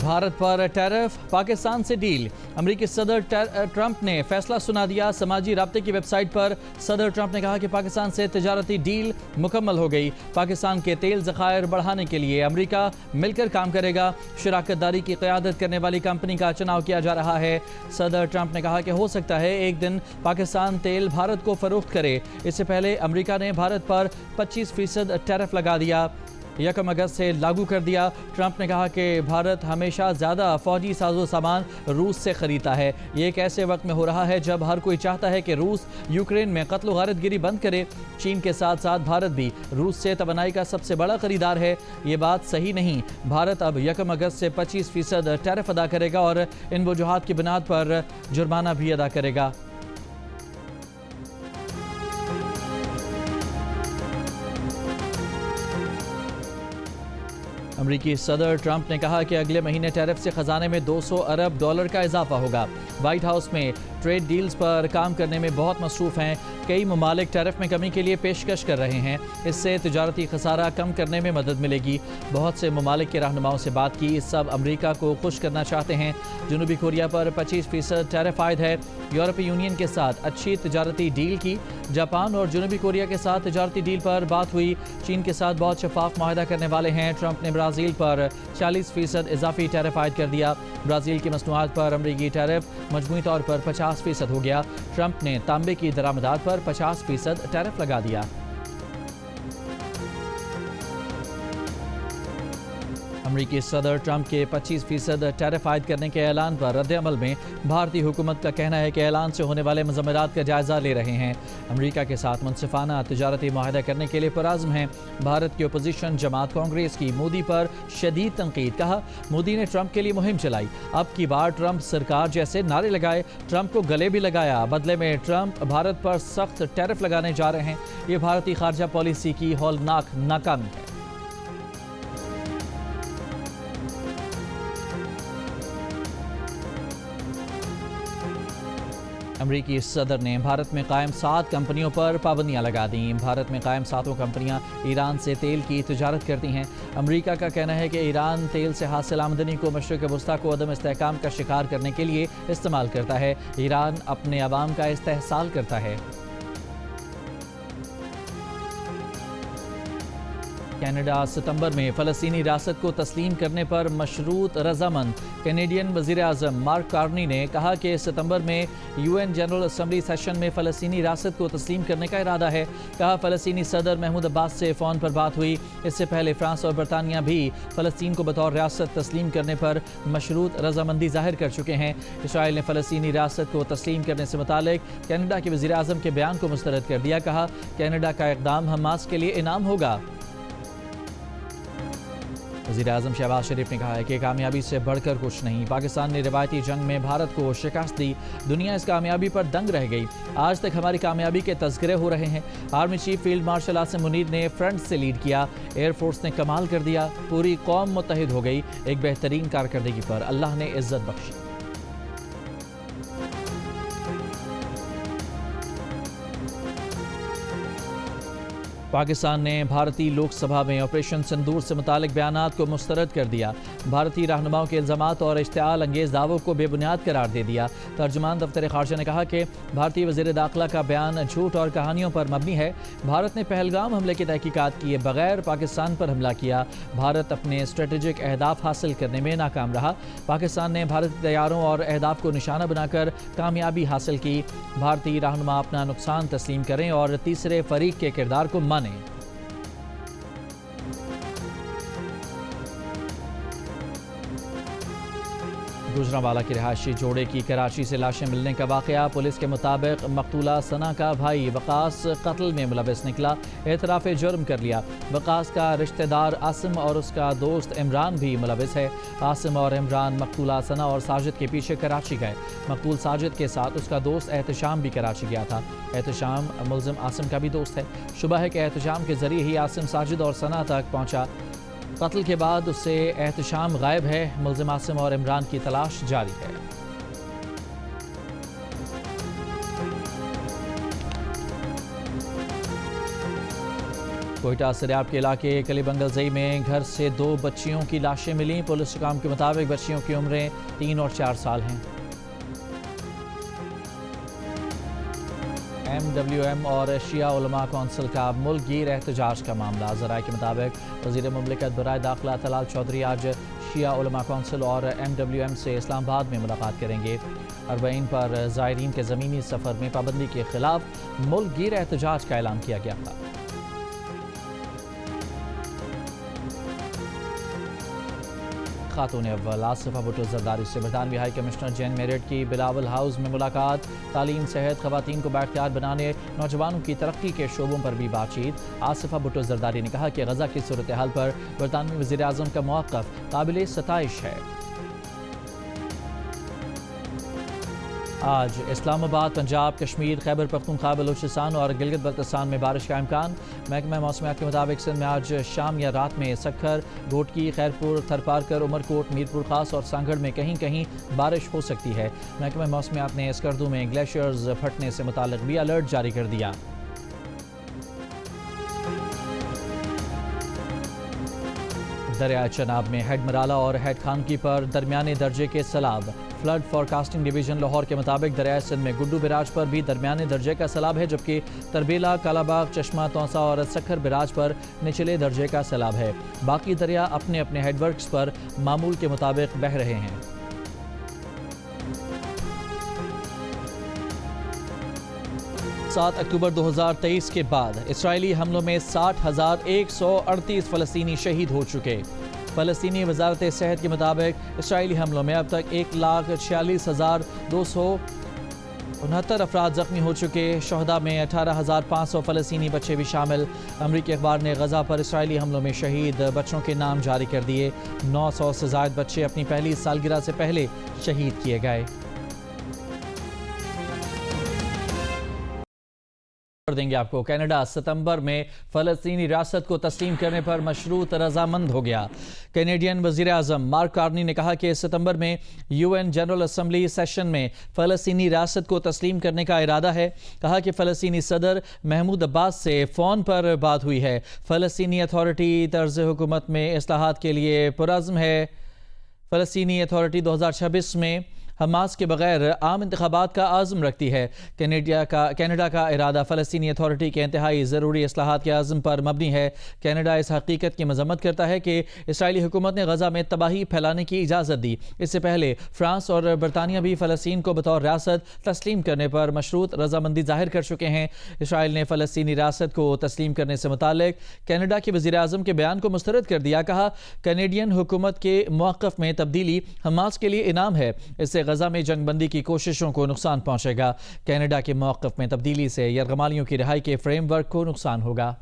भारत पर टैरिफ, पाकिस्तान से डील। अमरीकी सदर ट्रंप ने फैसला सुना दिया। समाजी राब्ते की वेबसाइट पर सदर ट्रंप ने कहा कि पाकिस्तान से तिजारती डील मुकम्मल हो गई। पाकिस्तान के तेल ज़खायर बढ़ाने के लिए अमरीका मिलकर काम करेगा। शराकत दारी की क़यादत करने वाली कंपनी का चुनाव किया जा रहा है। सदर ट्रंप ने कहा कि हो सकता है एक दिन पाकिस्तान तेल भारत को फरोख्त करे। इससे पहले अमरीका ने भारत पर 25% टैरिफ लगा दिया, 1 अगस्त से लागू कर दिया। ट्रंप ने कहा कि भारत हमेशा ज़्यादा फौजी साजो सामान रूस से ख़रीदता है। ये एक ऐसे वक्त में हो रहा है जब हर कोई चाहता है कि रूस यूक्रेन में कत्ल व गारतगिरी बंद करे। चीन के साथ साथ भारत भी रूस से तवानाई का सबसे बड़ा खरीदार है। ये बात सही नहीं। भारत अब 1 अगस्त से 25% टैरिफ अदा करेगा और इन वजूहात की बुनियाद पर जुर्माना भी अदा करेगा। अमरीकी सदर ट्रंप ने कहा कि अगले महीने टैरिफ से खजाने में $200 अरब का इजाफा होगा। व्हाइट हाउस में ट्रेड डील्स पर काम करने में बहुत मसरूफ़ हैं। कई ममालिक टैरिफ में कमी के लिए पेशकश कर रहे हैं। इससे तिजारती खसारा कम करने में मदद मिलेगी। बहुत से ममालिक के रहनुमाओं से बात की, सब अमरीका को खुश करना चाहते हैं। जनूबी कोरिया पर 25% टैरिफ आयद है। यूरोपीय यूनियन के साथ अच्छी तिजारती डील की। जापान और जनूबी कोरिया के साथ तिजारती डील पर बात हुई। चीन के साथ बहुत शफाफ मुआहदा करने वाले हैं। ट्रंप ने ब्राज़ील पर 40% इजाफी टैरिफ आयद कर दिया। ब्राज़ील की मसनूआत पर अमरीकी टैरिफ मजमूई तौर पर 50% हो गया। ट्रंप ने तांबे की दरामदात पर 50% टैरिफ लगा दिया। अमरीकी सदर ट्रंप के 25% टैरिफ आयद करने के ऐलान पर रद्द-ए-अमल में भारतीय हुकूमत का कहना है कि ऐलान से होने वाले मज़म्मरात का जायज़ा ले रहे हैं। अमरीका के साथ मुनसिफाना तिजारती मुआहदा करने के लिए पुरअज़्म हैं। भारत की अपोजिशन जमात कांग्रेस की मोदी पर शदीद तनकीद। कहा, मोदी ने ट्रंप के लिए मुहिम चलाई, अब की बार ट्रंप सरकार जैसे नारे लगाए। ट्रंप को गले भी लगाया। बदले में ट्रंप भारत पर सख्त टैरिफ लगाने जा रहे हैं। ये भारतीय खारजा पॉलिसी की हौलनाक नाकामी है। अमरीकी सदर ने भारत में कायम 7 कंपनियों पर पाबंदियां लगा दी। भारत में कायम 7 कंपनियां ईरान से तेल की तिजारत करती हैं। अमरीका का कहना है कि ईरान तेल से हासिल आमदनी को मशरिक़ वस्ता को अदम इस्तेहकाम का शिकार करने के लिए इस्तेमाल करता है। ईरान अपने अवाम का इस्तेहसाल करता है। कनाडा सितंबर में फ़लस्तीनी रियासत को तस्लीम करने पर मशरूत रजामंद। कैनेडियन वज़ीर आज़म मार्क कार्नी ने कहा कि सितंबर में UN जनरल असम्बली सेशन में फ़लस्तीनी रियासत को तस्लीम करने का इरादा है। कहा, फ़लस्तीनी सदर महमूद अब्बास से फ़ोन पर बात हुई। इससे पहले फ्रांस और बरतानिया भी फ़लस्तीन को बतौर रियासत तस्लीम करने पर मशरूत रजामंदी ज़ाहिर कर चुके हैं। इसराइल ने फ़लस्तीनी रियासत को तस्लीम करने से मुतालिक कनाडा के वज़ीर आज़म के बयान को मुस्तरद कर दिया। कहा, कनाडा का इक़दाम हमास के लिए इनाम होगा। वज़ीर आज़म शहबाज शरीफ ने कहा है कि कामयाबी से बढ़कर कुछ नहीं। पाकिस्तान ने रिवायती जंग में भारत को शिकस्त दी। दुनिया इस कामयाबी पर दंग रह गई। आज तक हमारी कामयाबी के तज़किरे हो रहे हैं। Army chief field marshal Asim Munir ने फ्रंट से लीड किया। एयरफोर्स ने कमाल कर दिया। पूरी कौम मुत्तहिद हो गई। एक बेहतरीन कारकर्दगी पर अल्लाह ने इज़्ज़त बख्शी। पाकिस्तान ने भारतीय लोकसभा में ऑपरेशन सिंदूर से मुतालिक बयानात को मुस्तरद कर दिया। भारतीय रहनुमाओं के इल्ज़ामात और इश्तिआल अंगेज़ दावों को बेबुनियाद करार दे दिया। तर्जुमान दफ्तर ख़ारजा ने कहा कि भारतीय वज़ीर दाखिला का बयान झूठ और कहानियों पर मबनी है। भारत ने पहलगाम हमले की तहकीकात किए बगैर पाकिस्तान पर हमला किया। भारत अपने स्ट्रेटेजिक अहदाफ हासिल करने में नाकाम रहा। पाकिस्तान ने भारतीय तैयारों और अहदाफ को निशाना बनाकर कामयाबी हासिल की। भारतीय रहनुमा अपना नुकसान तस्लीम करें और तीसरे फरीक के किरदार को मानें। गुजरांवाला के रिहायशी जोड़े की कराची से लाशें मिलने का वाक़या। पुलिस के मुताबिक मकतूला सना का भाई वकास कत्ल में मुलविस निकला, एतराफ़ जुर्म कर लिया। वकास का रिश्तेदार आसिम और उसका दोस्त इमरान भी मुलविस है। आसिम और इमरान मकतूला सना और साजिद के पीछे कराची गए। मकतूल साजिद के साथ उसका दोस्त एहतशाम भी कराची गया था। एहतशाम मुलजिम आसिम का भी दोस्त है। शुबह है कि एहतशाम के ज़रिए ही आसिम साजिद और सना तक पहुँचा। कत्ल के बाद उससे एहतशाम गायब है। मुलजिम आसिम और इमरान की तलाश जारी है। کوئٹہ سریاب کے علاقے کلی بنگلزئی میں گھر سے 2 بچیوں کی لاشیں ملیں۔ پولیس حکام کے مطابق بچیوں کی عمریں 3 اور 4 سال ہیں۔ MWM اور شیعہ علماء کونسل کا ملک گیر احتجاج کا معاملہ۔ ذرائع کے مطابق وزیر مملکت برائے داخلہ طلال چودھری آج شیعہ علماء کونسل اور MWM سے اسلام آباد میں ملاقات کریں گے۔ اربعین پر زائرین کے زمینی سفر میں پابندی کے خلاف ملک گیر احتجاج کا اعلان کیا گیا تھا۔ خاتون اول آصفہ بھٹو زرداری سے برطانوی ہائی کمشنر جین میرٹ کی بلاول ہاؤس میں ملاقات۔ تعلیم، صحت، خواتین کو بااختیار بنانے، نوجوانوں کی ترقی کے شعبوں پر بھی بات چیت۔ آصفہ بھٹو زرداری نے کہا کہ غزہ کی صورتحال پر برطانوی وزیر اعظم کا موقف قابل ستائش ہے۔ آج اسلام آباد، پنجاب، کشمیر، خیبر پختونخوا، بلوچستان اور گلگت بلتستان میں بارش کا امکان۔ محکمہ موسمیات کے مطابق سندھ میں آج شام یا رات میں سکھر، گھوٹکی، خیرپور، تھرپارکر، عمرکوٹ، میرپور خاص اور سانگھڑ میں کہیں کہیں بارش ہو سکتی ہے۔ محکمہ موسمیات نے اسکردو میں گلیشیئرز پھٹنے سے متعلق بھی الرٹ جاری کر دیا۔ دریائے چناب میں ہیڈ مرالہ اور ہیڈ خانکی پر درمیانے درجے کے سیلاب۔ فلڈ فورکاسٹنگ ڈویژن لاہور کے مطابق دریائے سندھ میں گڈو بیراج پر بھی درمیانے درجے کا سیلاب ہے، جبکہ تربیلا، کالا باغ، چشمہ، تونسا اور سکھر بیراج پر نچلے درجے کا سیلاب ہے۔ باقی دریا اپنے اپنے ہیڈ ورکس پر معمول کے مطابق بہہ رہے ہیں۔ 7 اکتوبر 2023 کے بعد اسرائیلی حملوں میں 60,138 فلسطینی شہید ہو چکے۔ فلسطینی وزارت صحت کے مطابق اسرائیلی حملوں میں اب تک 1,46,269 افراد زخمی ہو چکے۔ شہداء میں 18,500 فلسطینی بچے بھی شامل۔ امریکی اخبار نے غزہ پر اسرائیلی حملوں میں شہید بچوں کے نام جاری کر دیے۔ 900 سے زائد بچے اپنی پہلی سالگرہ سے پہلے شہید کیے گئے۔ دیں گے آپ کو کینیڈا ستمبر میں فلسطینی ریاست کو تسلیم کرنے پر مشروط رضامند ہو گیا۔ کینیڈین وزیر اعظم مارک کارنی نے کہا کہ ستمبر میں UN جنرل اسمبلی سیشن میں فلسطینی ریاست کو تسلیم کرنے کا ارادہ ہے۔ کہا کہ فلسطینی صدر محمود عباس سے فون پر بات ہوئی ہے۔ فلسطینی اتھارٹی طرز حکومت میں اصلاحات کے لیے پرعزم ہے۔ فلسطینی اتھارٹی 2026 میں حماس کے بغیر عام انتخابات کا عزم رکھتی ہے۔ کینیڈا کا ارادہ فلسطینی اتھارٹی کے انتہائی ضروری اصلاحات کے عزم پر مبنی ہے۔ کینیڈا اس حقیقت کی مذمت کرتا ہے کہ اسرائیلی حکومت نے غزہ میں تباہی پھیلانے کی اجازت دی۔ اس سے پہلے فرانس اور برطانیہ بھی فلسطین کو بطور ریاست تسلیم کرنے پر مشروط رضامندی ظاہر کر چکے ہیں۔ اسرائیل نے فلسطینی ریاست کو تسلیم کرنے سے متعلق کینیڈا کے وزیر اعظم کے بیان کو مسترد کر دیا۔ کہا کینیڈین حکومت کے موقف میں تبدیلی حماس کے لیے انعام ہے، اس سے غزہ میں جنگ بندی کی کوششوں کو نقصان پہنچے گا۔ کینیڈا کے موقف میں تبدیلی سے یرغمالیوں کی رہائی کے فریم ورک کو نقصان ہوگا۔